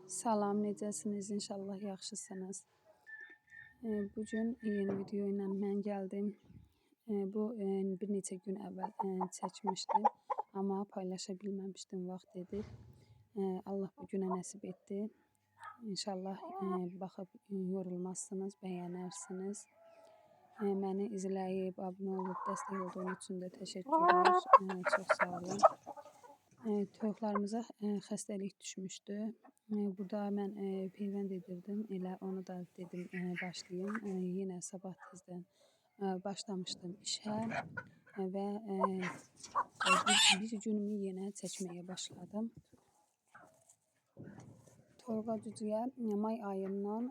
Salam, necəsiniz? İnşallah yaxşısınız. Bugün yeni video ilə mən gəldim. Bu bir neçə gün əvvəl çəkmişdim, amma paylaşa bilməmişdim, vaxt edib. Allah bu günə nəsib etdi. İnşallah baxıb yorulmazsınız, bəyənərsiniz. Məni izləyib, abunə olub, dəstək olduğunuz üçün də təşəkkürlər. Çox sağ olun. Toyuqlarımıza xəstəlik düşmüşdü. Burada mən peyvənd edirdim. Elə onu da dedim başlayım. Yenə sabah tezdən başlamışdım işə və bir günümü yenə çəkməyə başladım. Toyuğa cücüyə may ayından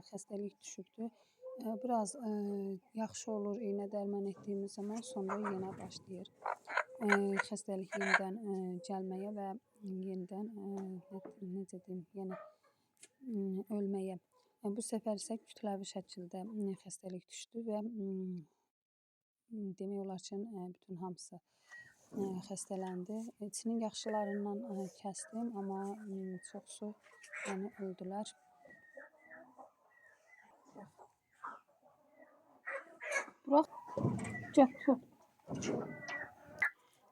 xəstəlik düşübdü. Biraz yaxşı olur iynə dərman etdiyimiz zaman, sonra yenə başlayır xəstəlik yenidən gəlməyə və yenidən necə deyim, yəni ölməyə. Bu səfər isə kütləvi şəkildə xəstəlik düşdü və demək olar ki, bütün hamısı xəstələndi. İçinin yaxşılarından kəsdim, amma çoxsu yəni öldülər. Burax, gəl.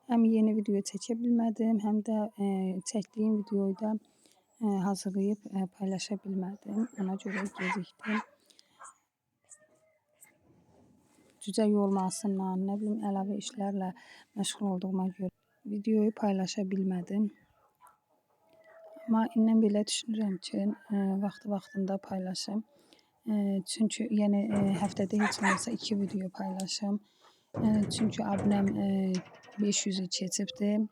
Həm yeni video çəkə bilmədim, həm də çəkdiyim videoyu da hazırlayıb paylaşa bilmədim. Ona görə gecikdim. Cücə yorulmasından, nə bilim, əlavə işlərlə məşğul olduğuma görə videoyu paylaşa bilmədim. Amma indən belə düşünürəm ki, vaxtında paylaşım. Çünki yəni həftədə heç olmasa 2 video paylaşım. Çünki abunəm 500-ü keçibdir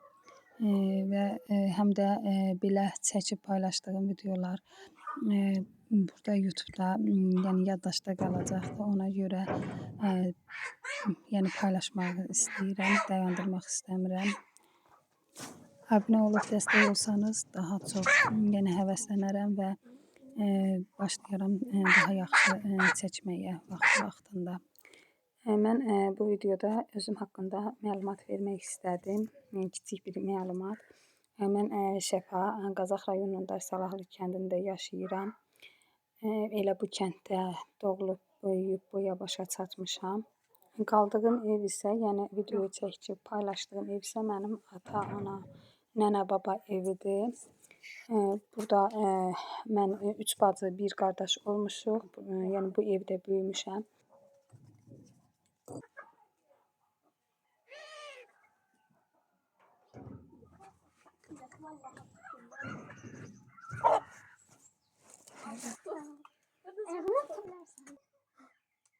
və həm də belə çəkib paylaşdığım videolar burada YouTube'da yəni yaddaşda qalacaqdır. Ona görə yəni paylaşmağı istəyirəm, dayandırmaq istəmirəm. Abunə olub dəstək olsanız daha çox yəni həvəslənərəm və başlayaram daha yaxşı çəkməyə vaxtında. Mən bu videoda özüm haqqında məlumat vermək istədim. Kiçik bir məlumat. Mən Şəfa, Qazax rayonunda Salahlı kəndində yaşayıram. Elə bu kənddə doğulub, böyüyüb, boya başa çatmışam. Qaldığım ev isə, yəni video çəkib paylaşdığım ev isə mənim ata, ana, nənə, baba evidir. Burada mən 3 bacı, 1 qardaş olmuşuq. Yəni bu evdə böyümüşəm.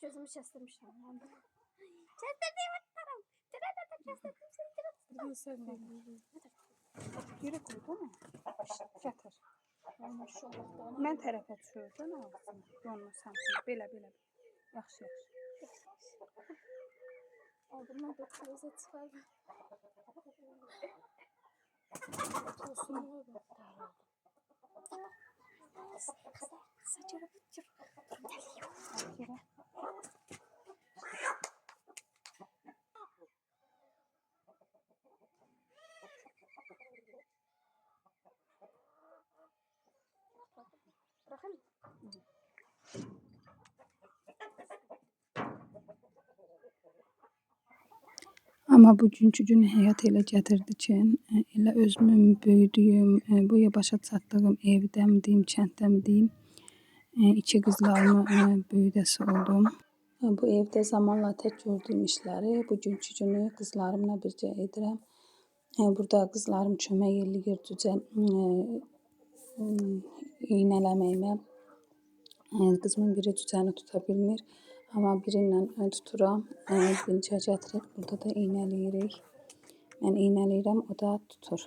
Gözümü kestirmişler. Kestirdiğimi tutarım. Kestirdim. Geri koy, değil mi? Gətir. Mən tərəfə düşürdün ağzını. Donursan. Belə. Yaxşı. Aldığımdan da krize çıkar. Tosunu da. Saçını bıçır. Geri. Bırakın. Amma bugünkü gün həyat elə gətirdi ki, elə özümün böyüdüyüm, boya başa çatdığım evdəm deyim, kənddəm deyim, 2 qızlarımı böyüdəsi oldum. Bu evdə zamanla tək gördüyüm işləri bugünkü günü qızlarımla birgə edirəm. Burada qızlarım kömək eləyir cücə iynələməyimə. Qızımın biri cücəni tuta bilmir, amma biri ilə tuturam. Dincə gətirib burada da iynələyirik. Mən iynələyirəm, o da tutur.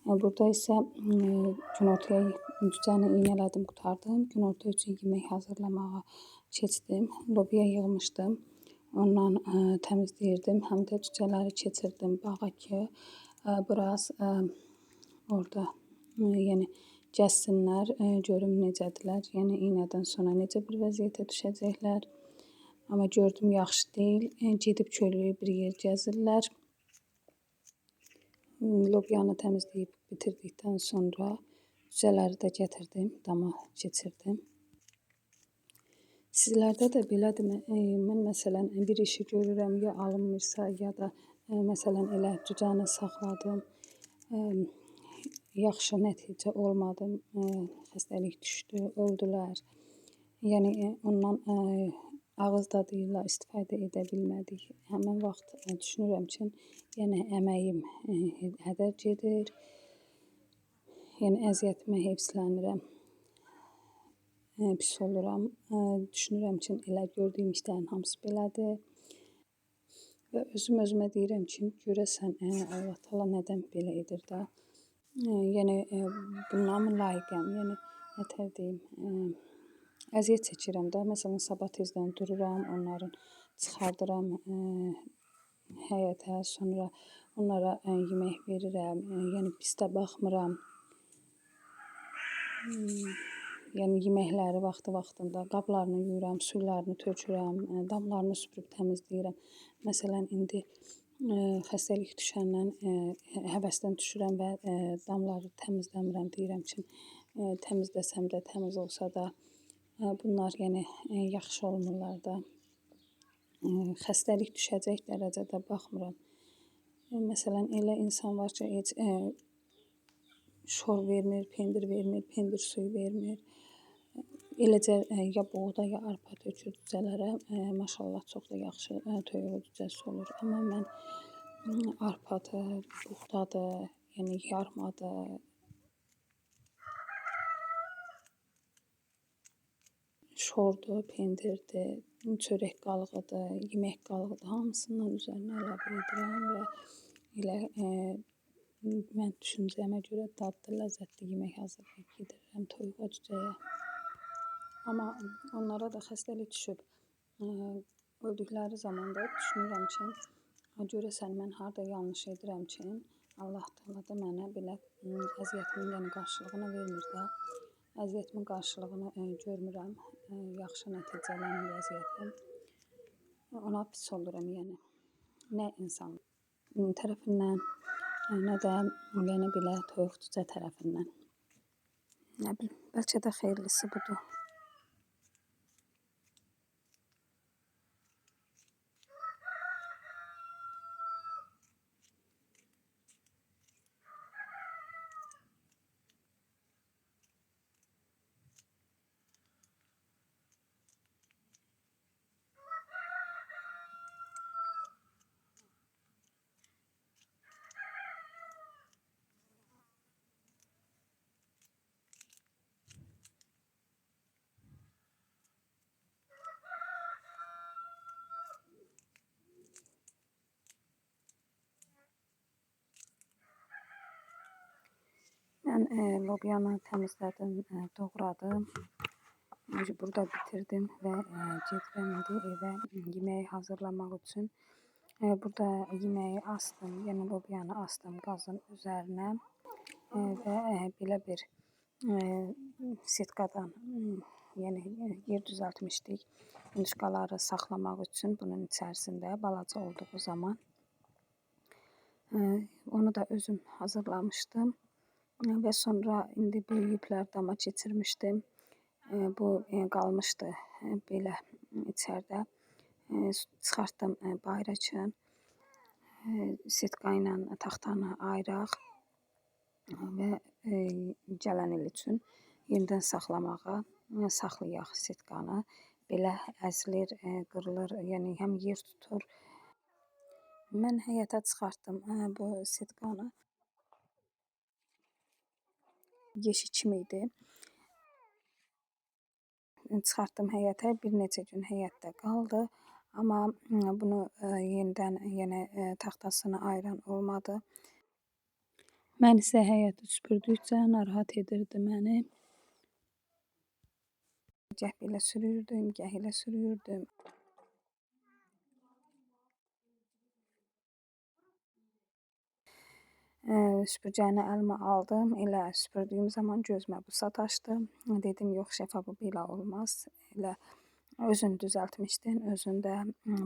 Burada isə günortaya cücəni iynələdim, qurtardım. Günorta üçün yemək hazırlamağa keçdim. Lobiya yığmışdım. Ondan təmizləyirdim. Həm də cücələri keçirdim bağa ki, biraz orada yəni gəzsinlər, görüm necədirlər. Yəni iynədən sonra necə bir vəziyyətə düşəcəklər. Amma gördüm yaxşı deyil. Gedib köylüyü bir yer gəzirlər. Lobiyanı təmizləyib bitirdikdən sonra cücələri də gətirdim, dama keçirdim. Sizlərdə də belədirmi? Mən məsələn bir işi görürəm, ya alınmırsa, ya da məsələn elə cücəni saxladım, yaxşı nəticə olmadı, xəstəlik düşdü, öldülər. Yəni ondan ağız dadıyla istifadə edə bilmədik. Həmin vaxt düşünürəm ki, yəni əməyim hədər gedir. Yəni əziyyətimə heyfsilənirəm. Pis oluram. Düşünürəm ki, elə gördüyüm işlərin hamısı belədir. Və özümə deyirəm ki, görəsən Allah Taala nədən belə edir də? Yəni buna mı layiqəm? Yəni nətər deyim? Əziyyət çəkirəm də. Məsələn, sabah tezdən dururam, onları çıxardıram həyətə, sonra onlara yemək verirəm. Yəni pis də baxmıram. Yəni yeməkləri vaxtında, qablarını yuyuram, suylarını tökürəm, damlarını süpürüb təmizləyirəm. Məsələn, indi xəstəlik düşəndən həvəsdən düşürəm və damları təmizləmirəm. Deyirəm ki, təmizləsəm də, təmiz olsa da bunlar yəni yaxşı olmurlar da. Xəstəlik düşəcək dərəcədə baxmıram. Məsələn, elə insan var ki, heç şor vermir, pendir vermir, pendir suyu vermir. Eləcə ya buğda, ya arpa tökür cücələrə. Maşallah çox da yaxşı toyuğu cücəsi olur. Amma mən arpadır, buğdadır, yəni yarmadır, şordur, pendirdir, çörək qalığıdır, yemək qalığıdır, hamısından üzərinə əlavə edirəm və elə mən düşüncəmə görə dadlı, ləzzətli yemək hazırlayıb yedirirəm toyuğa, cücəyə. Amma onlara da xəstəlik düşüb öldükləri zaman da düşünürəm ki, görəsən mən harda yanlış edirəm ki, Allah Taala da mənə belə əziyyətimin yəni qarşılığını vermir də. Əziyyətimin qarşılığını görmürəm, yaxşı nəticələnmir əziyyətim. Ona pis oluram yəni. Nə insan tərəfindən, nə də yəni belə toyuq cücə tərəfindən. Nə bilim, bəlkə də xeyirlisi budur. Mən lobyanı təmizlədim, doğradım. Burada bitirdim və gedirəm indi evə yeməyi hazırlamaq üçün. Burada yeməyi astım, yəni lobyanı astım qazın üzərinə və belə bir sitkadan, yəni yer düzəltmişdik yumurtaları saxlamaq üçün bunun içərisində balaca olduğu zaman. Onu da özüm hazırlamışdım. Və sonra indi böyüyüblər, dama keçirmişdim. Bu qalmışdı belə içəridə. Çıxartdım bayıra ki, sitka ilə taxtanı ayıraq və gələn il üçün yenidən saxlamağa saxlayaq sitkanı. Belə əzilir, qırılır, yəni həm yer tutur. Mən həyətə çıxartdım bu sitkanı. Yeşik kimi idi. Çıxartdım həyətə, bir neçə gün həyətdə qaldı. Amma bunu yenidən yenə taxtasını ayıran olmadı. Mən isə həyəti süpürdükcə narahat edirdi məni. Gəh belə sürürdüm, gəh elə sürürdüm. Süpürgəni əlimə aldım, elə süpürdüyüm zaman gözümə bu sataşdı. Dedim, yox Şəfa, bu belə olmaz. Elə özün düzəltmişdin, özün də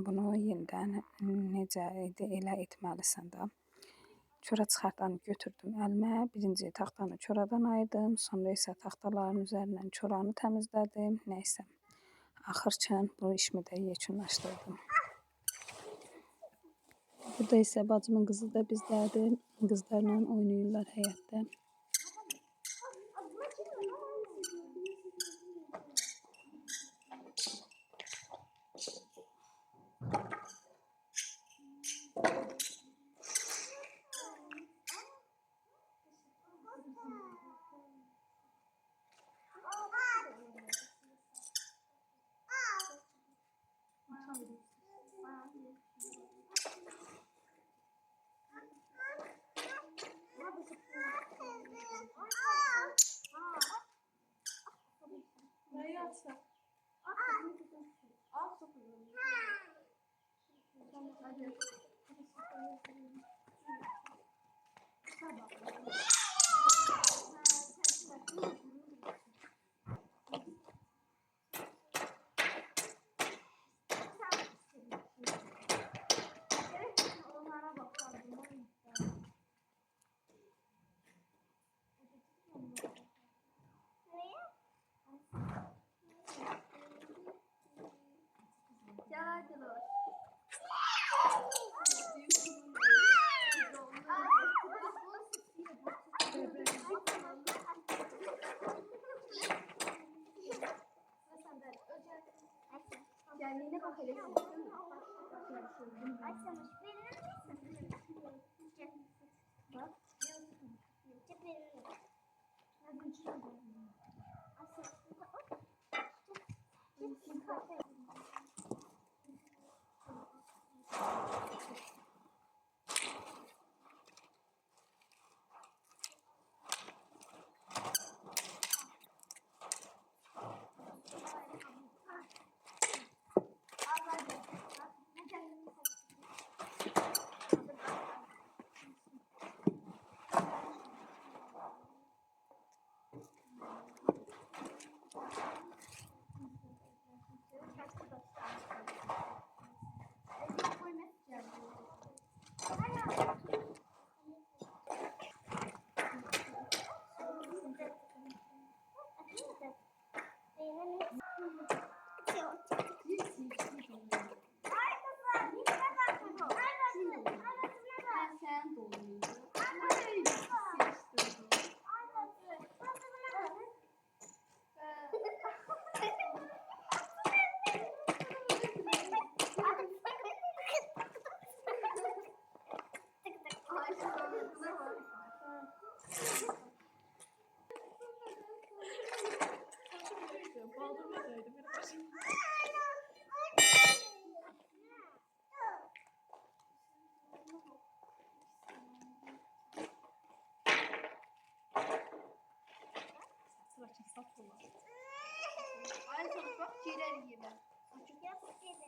bunu yenidən necə idi elə etməlisən də. çora çıxartanı götürdüm əlimə. Birinci taxtanı çoradan ayırdım. Sonra isə taxtaların üzərindən çoranı təmizlədim. Nəysə. Axırçın bu işimi də yekunlaşdırdım. Burada isə bacımın qızı da bizdədir. Qızlarla oynayırlar həyətdə. Geldiğine bak hele. Açsamış. Bak. Çok veririm. Aynı sonuç bak ciğer yiyemem. Açık yap ciğer.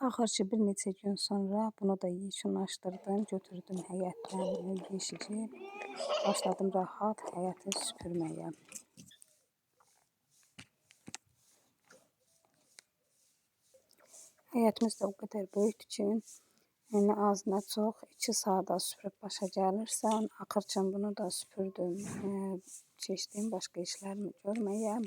Axır ki, bir neçə gün sonra bunu da yekunlaşdırdım. Götürdüm həyətdən yeşiyi. Başladım rahat həyəti süpürməyə. Həyətimiz də o qədər böyükdür ki, yəni az nə çox 2 saata süpürüb başa gəlirsən. Axırçın bunu da süpürdüm. Keçdim başqa işlərimi görməyə.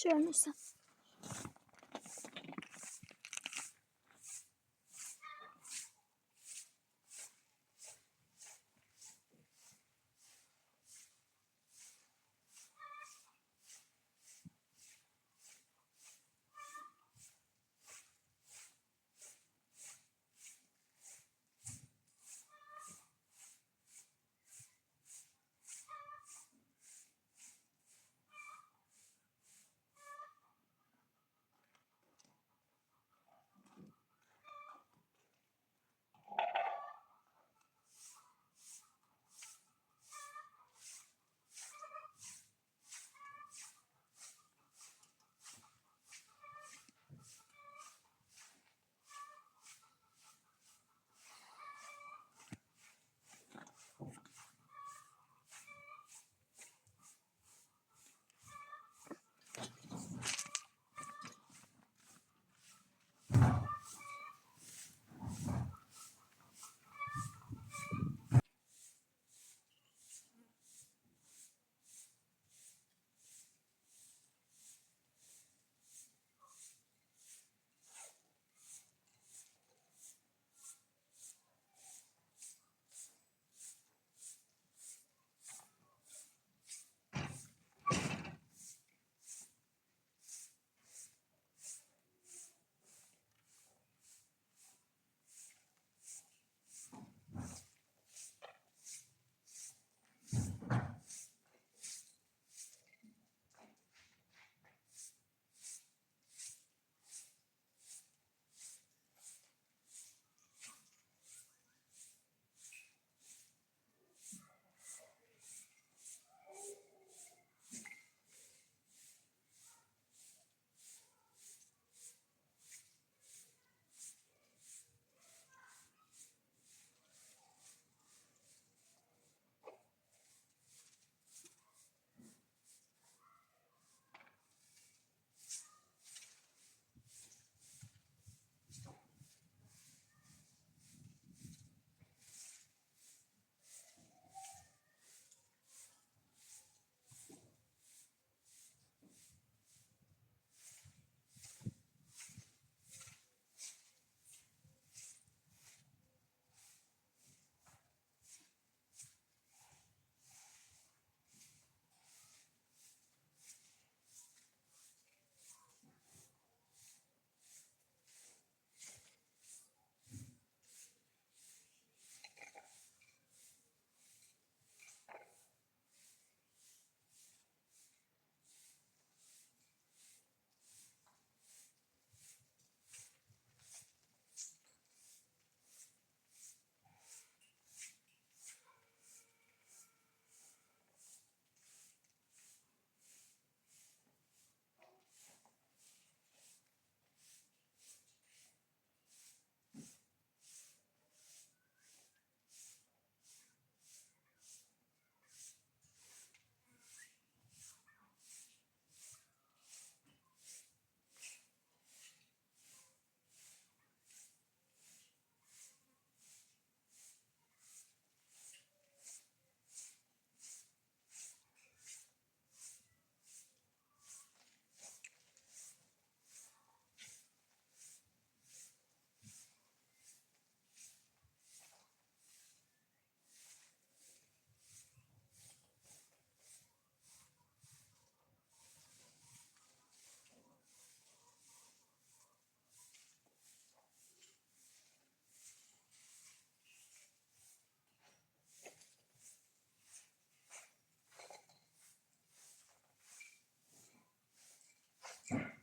Görmüşsən. Günortaya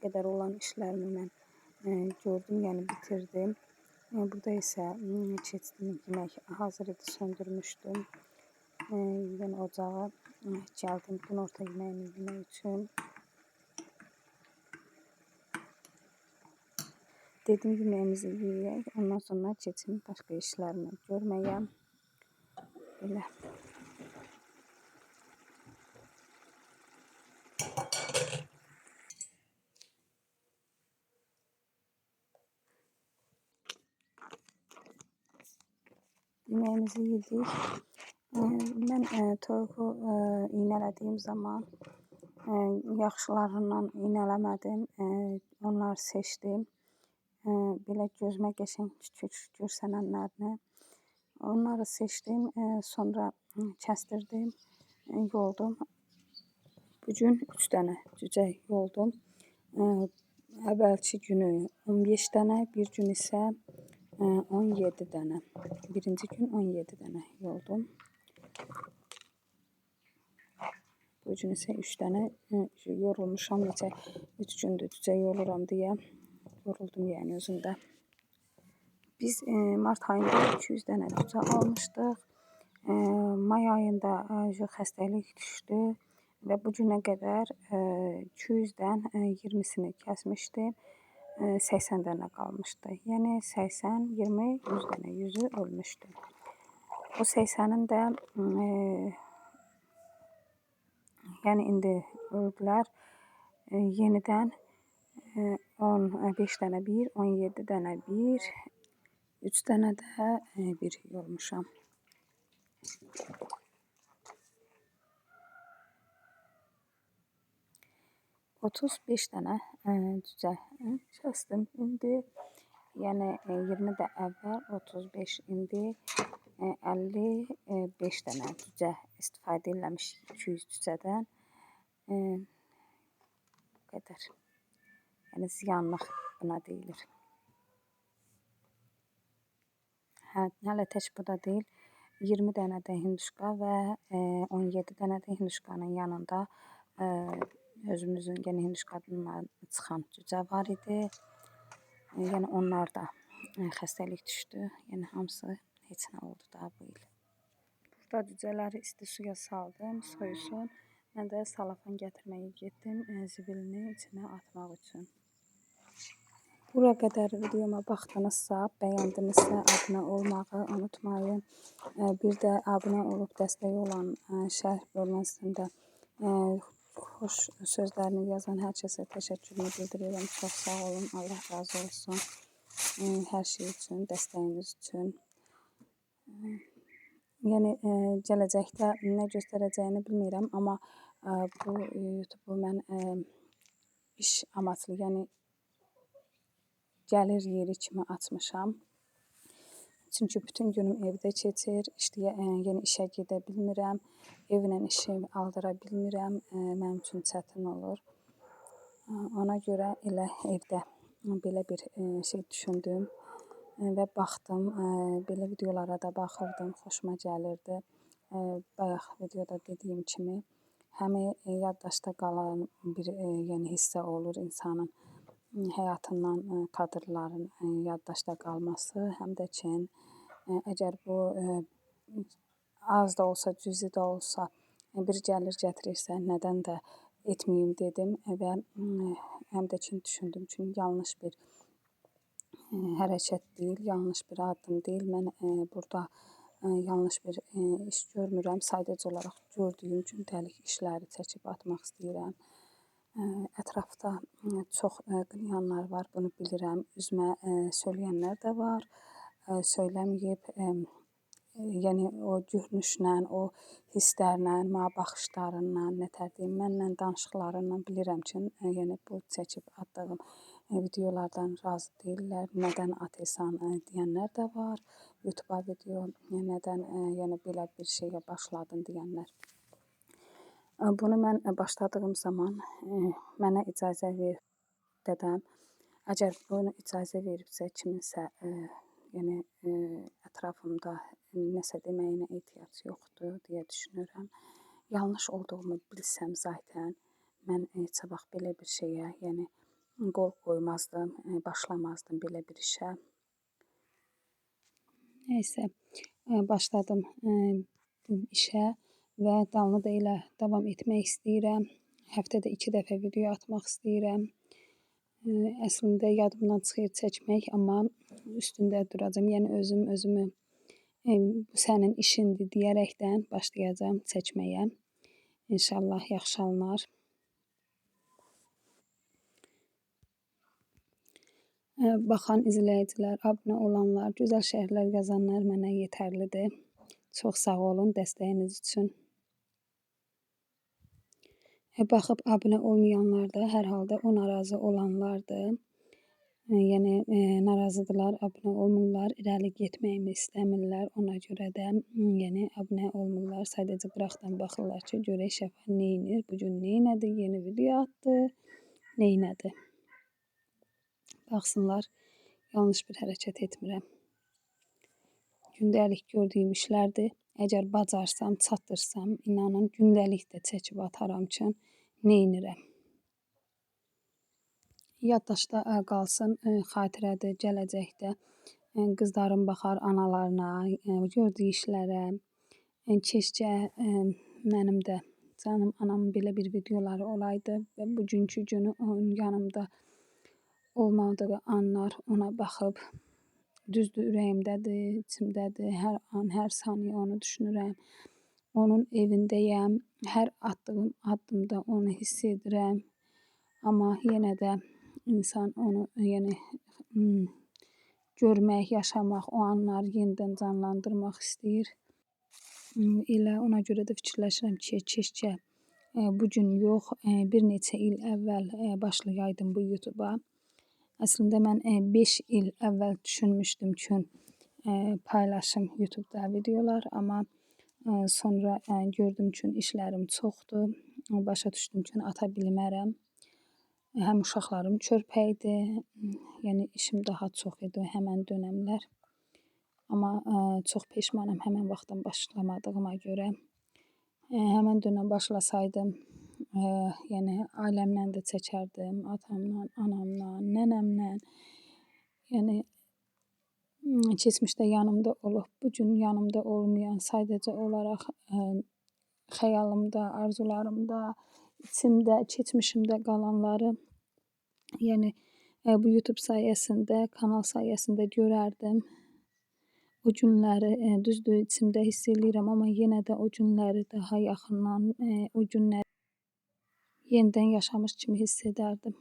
qədər olan işlərimi mən gördüm, yəni bitirdim. Burada isə keçdim, yemək hazır idi, söndürmüşdüm. Yəni ocağa gəldim günorta yeməyini yemək üçün. Dedim yeməyimizi yeyək, ondan sonra keçim başqa işlərimi görməyə. Belə. Yeməyimizi yedik. Mən toyuğu iynələdiyim zaman yaxşılarından iynələmədim. Onları seçdim. Belə gözümə qəşəng görsənənlərini. Onları seçdim. Sonra kəstirdim, yoldum. Bu gün 3 dənə cücək yoldum. Əvvəlki günü 15 dənə, bir gün isə 17 dənə. Birinci gün 17 dənə yoldum. Bu gün isə 3 dənə yorulmuşam. Neçə 3 gündür cücək yoluram deyə yoruldum yəni özümdə. Biz mart ayında 200 dənə cücə almışdıq. May ayında xəstəlik düşdü və bu günə qədər 200-dən 20-sini kəsmişdim. 80 dənə qalmışdı. Yəni 80, 20, 100 dənə, 100'ü ölmüşdü. O 80'in də yəni indi öldülər. Yenidən 15 dənə bir, 17 dənə bir, 3 dənə də bir yormuşam. Otuz beş dənə cücə kəsdim indi. Yəni 20 də əvvəl 35 indi 55 dənə cücə istifadə eləmişik 200 cücədən. Bu qədər. Yəni ziyanlıq buna deyilir. Hələ tək bu da deyil. 20 dənə də hinduşka və 17 dənə də hinduşkanın yanında özümüzün yəni hinduşkadan çıxan cücə var idi. Yəni onlar da xəstəlik düşdü. Yəni hamısı heç nə oldu da bu il. Burada cücələri isti suya saldım, soyusun. Mən də salafan gətirməyə getdim zibilini içinə atmaq üçün. Bura qədər videoma baxdınızsa, bəyəndinizsə abunə olmağı unutmayın. Bir də abunə olub dəstək olan şərh bölməsində xoş sözlərini yazan hər kəsə təşəkkürümü bildirirəm. Çox sağ olun, Allah razı olsun. Hər şey üçün, dəstəyiniz üçün. Yəni gələcəkdə nə göstərəcəyini bilmirəm, amma bu YouTube-u mən iş amaçlı, yəni gəlir yeri kimi açmışam. Çünki bütün günüm evdə keçir, yəni işə gedə bilmirəm, evlə işimi aldıra bilmirəm, mənim üçün çətin olur. Ona görə elə evdə belə bir şey düşündüm və baxdım, belə videolara da baxırdım, xoşuma gəlirdi. Bayaq videoda dediyim kimi, həm yaddaşda qalan bir yəni hissə olur insanın həyatından kadrların yaddaşda qalması, həm də ki, əgər bu az da olsa, cüzi də olsa bir gəlir gətirirsə, nədən də etməyim dedim və həm də ki, düşündüm ki, yanlış bir hərəkət deyil, yanlış bir addım deyil. Mən burada yanlış bir iş görmürəm. Sadəcə olaraq gördüyüm gündəlik işləri çəkib atmaq istəyirəm. Ətrafda çox qınayanlar var, bunu bilirəm. Üzmə söyləyənlər də var, söyləməyib. Yəni o görünüşlə, o hisslərlə, mənə baxışlarından, nətər deyim, mənlə danışıqlarından bilirəm ki, yəni bu çəkib atdığım videolardan razı deyirlər. Nədən atırsan deyənlər də var. YouTube-a video nədən yəni belə bir şeyə başladın deyənlər. Bunu mən başladığım zaman mənə icazə ver dedəm. Əgər bunu icazə veribsə kiminsə yəni ətrafımda nəsə deməyinə ehtiyac yoxdur deyə düşünürəm. Yanlış olduğumu bilsəm zaten mən heç vaxt belə bir şeyə, yəni qol qoymazdım, başlamazdım belə bir işə. Nəysə, başladım bu işə və davamlı da elə davam etmək istəyirəm. Həftədə 2 dəfə video atmaq istəyirəm. Əslində yadımdan çıxır çəkmək, amma üstündə duracağam. Yəni özümü bu sənin işindir deyərəkdən başlayacağam çəkməyə. İnşallah yaxşı alınar. Baxan izləyicilər, abunə olanlar, gözəl şərhlər yazanlar mənə yetərlidir. Çox sağ olun dəstəyiniz üçün. Baxıb abunə olmayanlar da hər halda o narazı olanlardır. Yəni narazıdırlar, abunə olmurlar, irəli getməyimi istəmirlər. Ona görə də yəni abunə olmurlar. Sadəcə qıraqdan baxırlar ki, görək Şəfa neynir, bu gün neynədi, yeni video atdı, neynədi. Baxsınlar, yanlış bir hərəkət etmirəm. Gündəlik gördüyüm işlərdir. Əgər bacarsam, çatdırsam, inanın gündəlik də çəkib ataram ki, neynirəm. Yaddaşda qalsın, xatirədir, gələcəkdə qızlarım baxar analarına, gördüyü işlərə. Keşkə mənim də canım anamın belə bir videoları olaydı və bugünkü günü onun yanımda olmadığı anlar ona baxıb düzdür, ürəyimdədir, içimdədir, hər an, hər saniyə onu düşünürəm. Onun evindəyəm, hər attığım addımda onu hiss edirəm. Amma yenə də insan onu yəni görmək, yaşamaq, o anları yenidən canlandırmaq istəyir. Elə ona görə də fikirləşirəm ki, keşkə bu gün yox, bir neçə il əvvəl başlayaydım bu YouTube-a. Əslində mən 5 il əvvəl düşünmüşdüm ki, paylaşım YouTube-da videolar, amma sonra gördüm ki, işlərim çoxdur. Başa düşdüm ki, ata bilmərəm. Həm uşaqlarım körpə idi, yəni işim daha çox idi həmən dönəmlər. Amma çox peşmanam həmən vaxtdan başlamadığıma görə. Həmən dönəm başlasaydım, yəni ailəmlə də çəkərdim, atamla, anamla, nənəmlə. Yəni keçmişdə yanımda olub, bu gün yanımda olmayan, sadəcə olaraq xəyalımda, arzularımda, içimdə, keçmişimdə qalanları, yəni bu YouTube sayəsində, kanal sayəsində görərdim. O günləri düzdür, içimdə hiss eləyirəm, amma yenə də o günləri daha yaxından, o günləri yenidən yaşamış kimi hiss edərdim.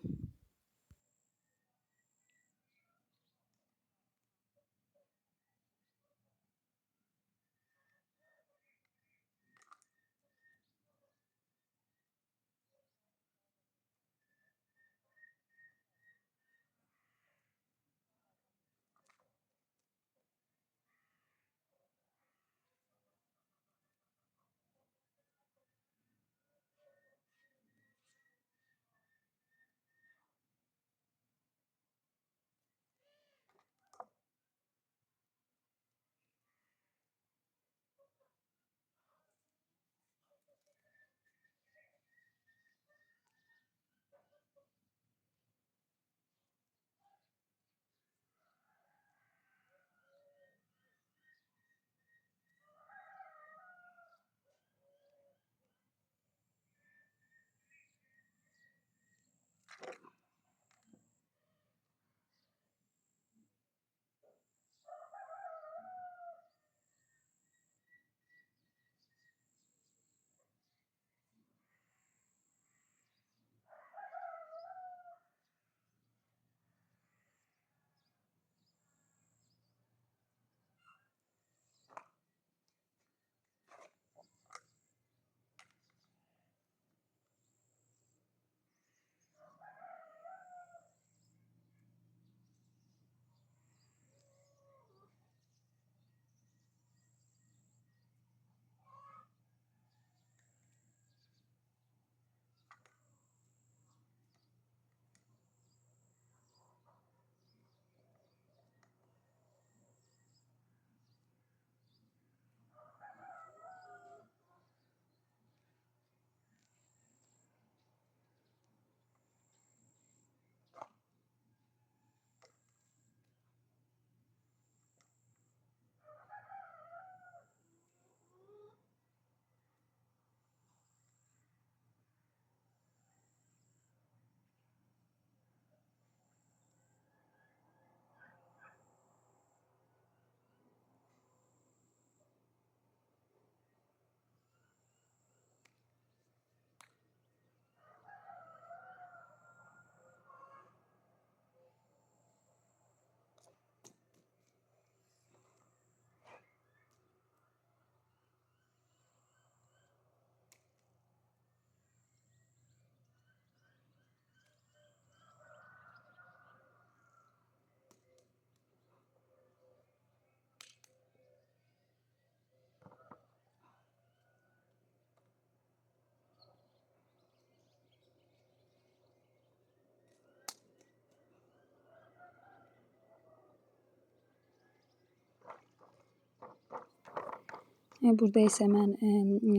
Burada isə mən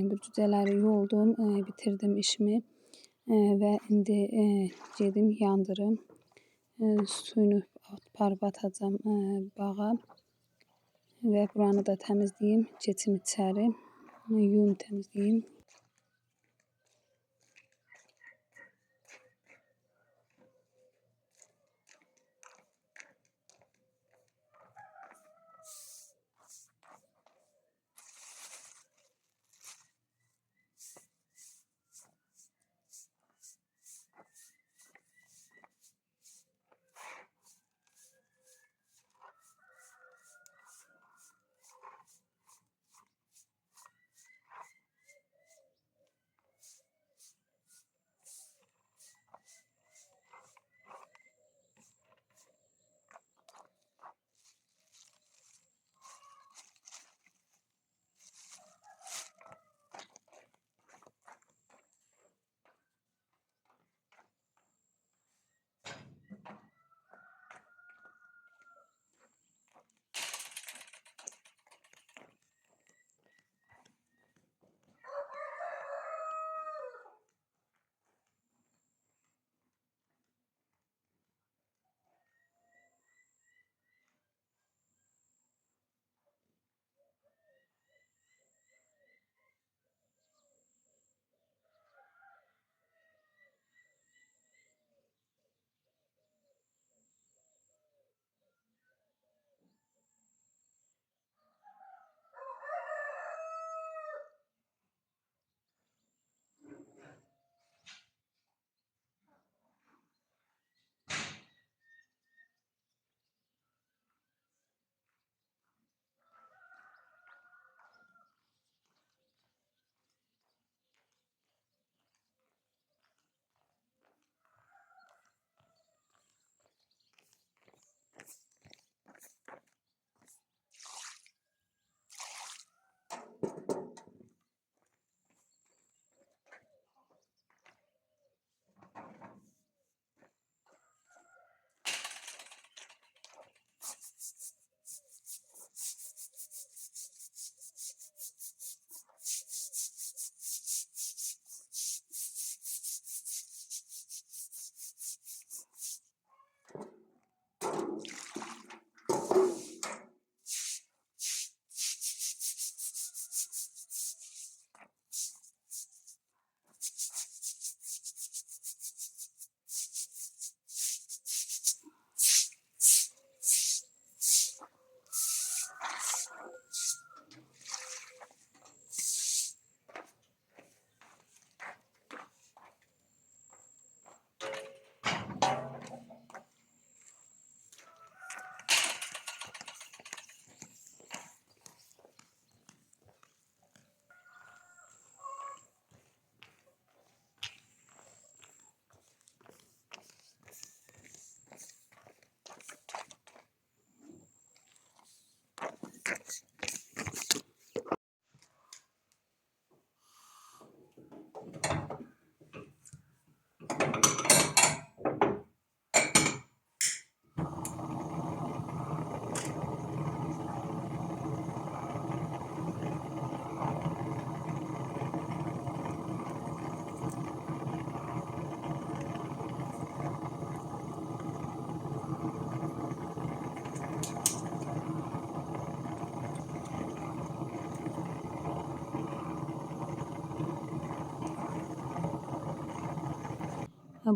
bu cücələri yuldum, bitirdim işimi və indi gedim yandırım. Suyunu aparıb atacağam bağa və buranı da təmizləyim, keçim içəri, yuyum, təmizləyim.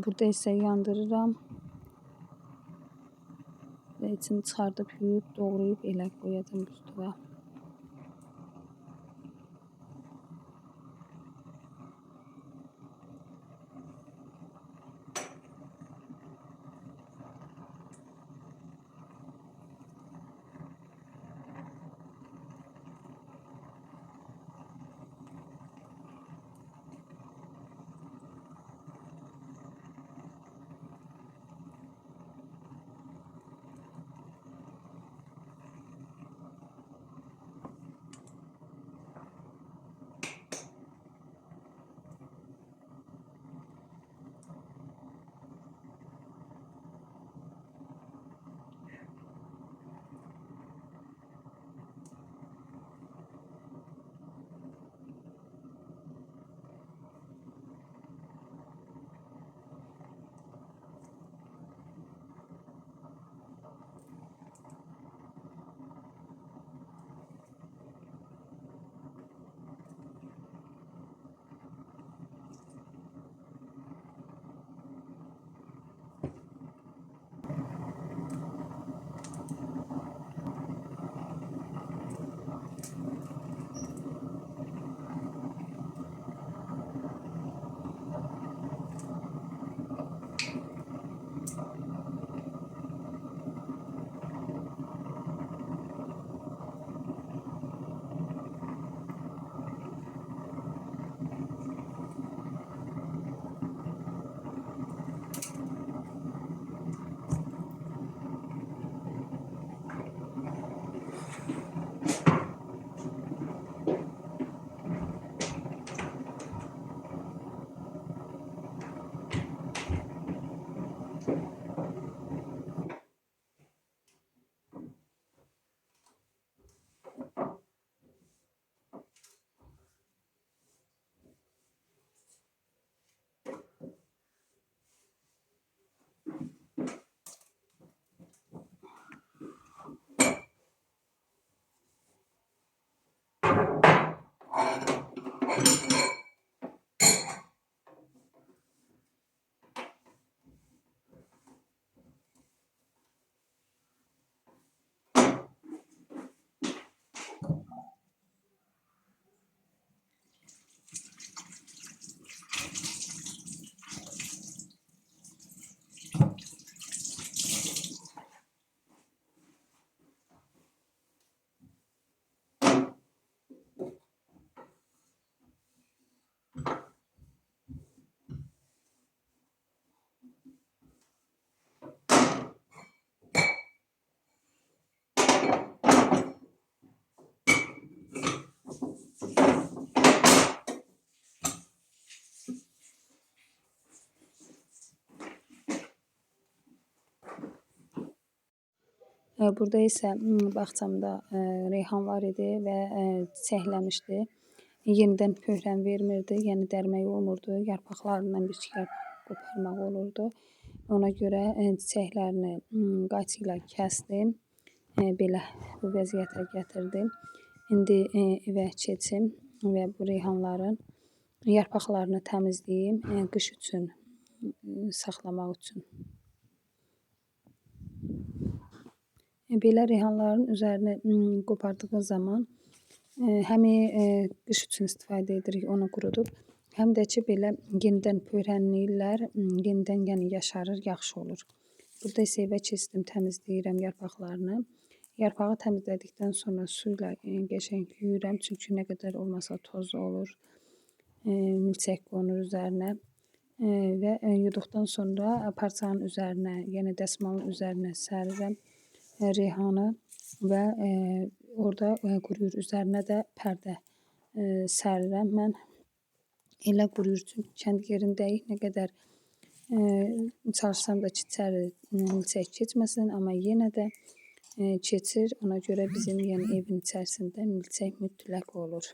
Burada isə yandırıram və içini çıxardıb yuyub, doğrayıb elə qoyacam buzluğa. Burada isə bağçamda reyhan var idi və çiçəkləmişdi. Yenidən pöhrən vermirdi, yəni dərmək olmurdu. Yarpaqlarından bir yarpaq qoparmaq olurdu. Ona görə çiçəklərini qayçı ilə kəsdim. Belə bu vəziyyətə gətirdim. İndi evə keçim və bu reyhanların yarpaqlarını təmizləyim qış üçün saxlamaq üçün. Belə reyhanların üzərini qopardığın zaman həm qış üçün istifadə edirik onu qurudub, həm də ki belə yenidən pöhrənləyirlər, yenidən yəni yaşarır, yaxşı olur. Burada isə evə keçdim, təmizləyirəm yarpaqlarını. Yarpağı təmizlədikdən sonra su ilə qəşəng yuyuram, çünki nə qədər olmasa toz olur, milçək qonur üzərinə və yuduqdan sonra parçanın üzərinə, yəni dəsmalın üzərinə sərirəm reyhanı və orada quruyur. Üzərinə də pərdə sərirəm. Mən elə quruyur, çünki kənd yerindəyik, nə qədər çalışsam da ki, içəri milçək keçməsin, amma yenə də keçir. Ona görə bizim yəni evin içərisində milçək mütləq olur.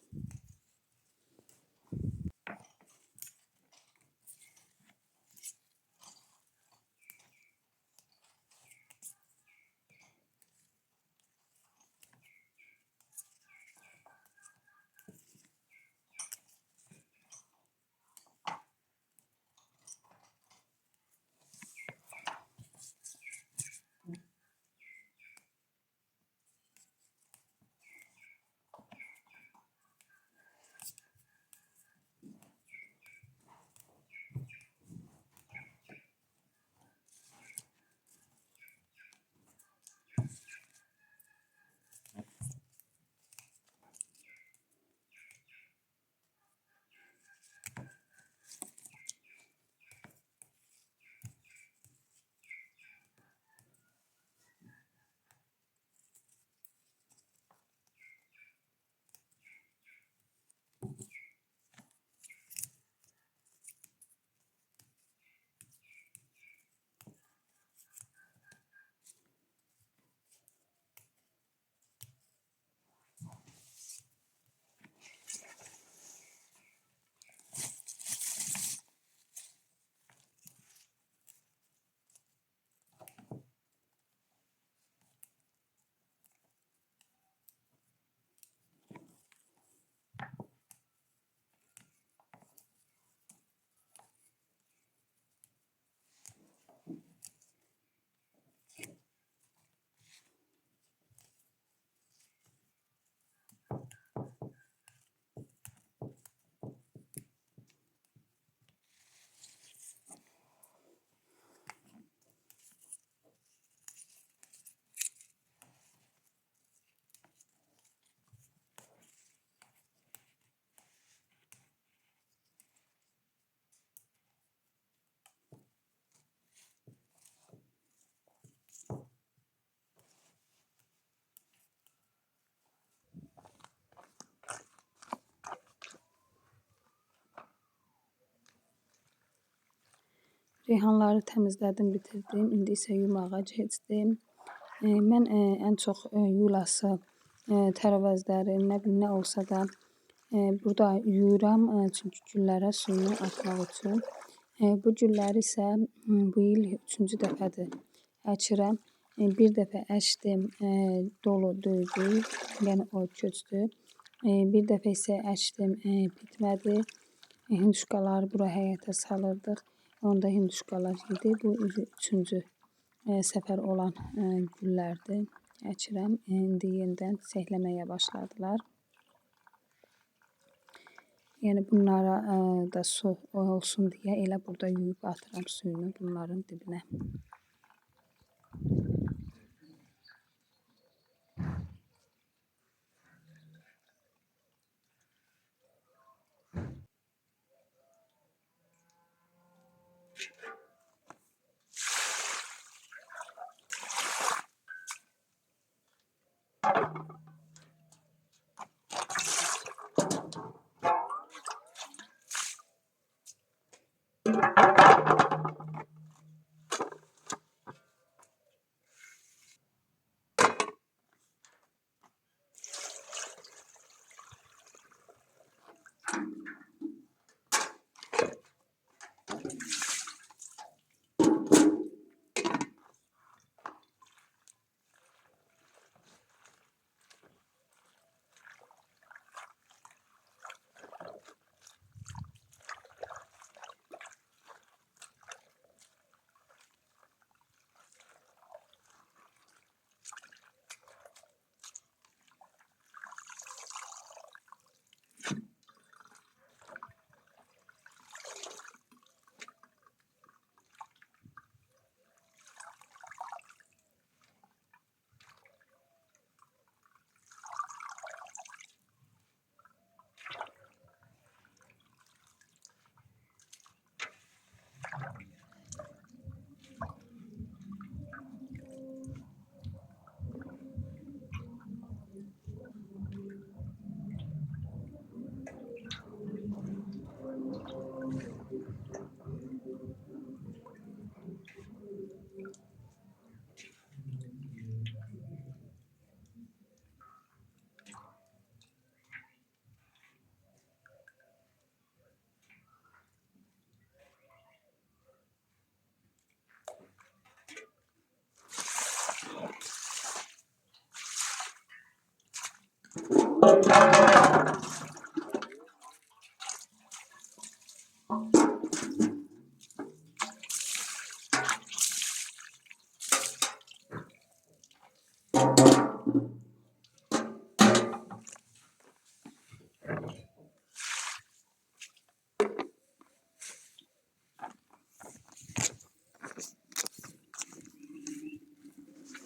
Reyhanları təmizlədim, bitirdim. İndi isə yumağa keçdim. Mən ən çox yulası, tərəvəzləri, nə bilim nə olsa da burada yuyuram, çünki güllərə suyunu atmaq üçün. Bu gülləri isə bu il 3-cü dəfədir əkirəm. Bir dəfə əkdim, dolu döydü, yəni o köçdü. Bir dəfə isə əkdim, bitmədi. Hinduşkaları bura həyətə salırdıq. Onda hinduşkalar yedi. Bu üçüncü səfər olan güllərdir. Əkirəm. İndi yenidən çiçəkləməyə başladılar. Yəni bunlara da su olsun deyə elə burada yuyub atıram suyunu bunların dibinə.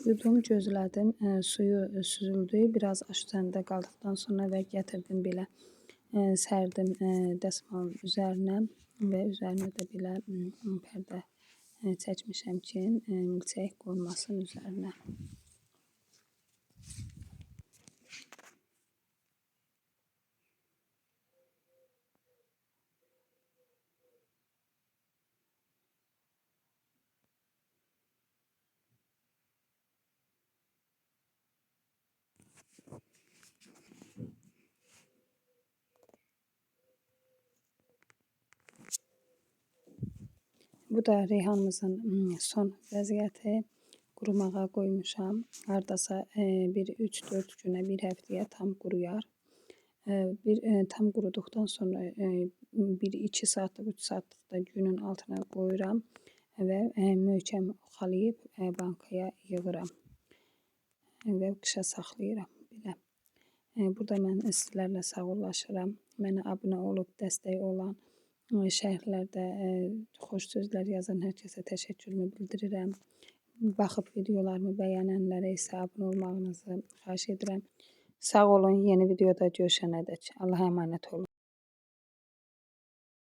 Yudum, gözlədim, suyu süzüldü. Biraz aş üzərində qaldıqdan sonra və gətirdim belə sərdim dəsmalın üzərinə və üzərinə də belə pərdə çəkmişəm ki, milçək qonmasın üzərinə. Bu da reyhanımızın son vəziyyəti. Qurumağa qoymuşam. Hardasa bir 3-4 günə, bir həftəyə tam quruyar. Tam quruduqdan sonra 1-2 saatlıq, 3 saatlıq da günün altına qoyuram və möhkəm oxalayıb bankaya yığıram və qışa saxlayıram belə. Burada mən sizlərlə sağollaşıram. Mənə abunə olub dəstək olan, şərhlərdə xoş sözlər yazan hər kəsə təşəkkürümü bildirirəm. Baxıb videolarımı bəyənənlərə isə abunə olmağınızı xahiş edirəm. Sağ olun, yeni videoda görüşənədək. Allah'a əmanət olun.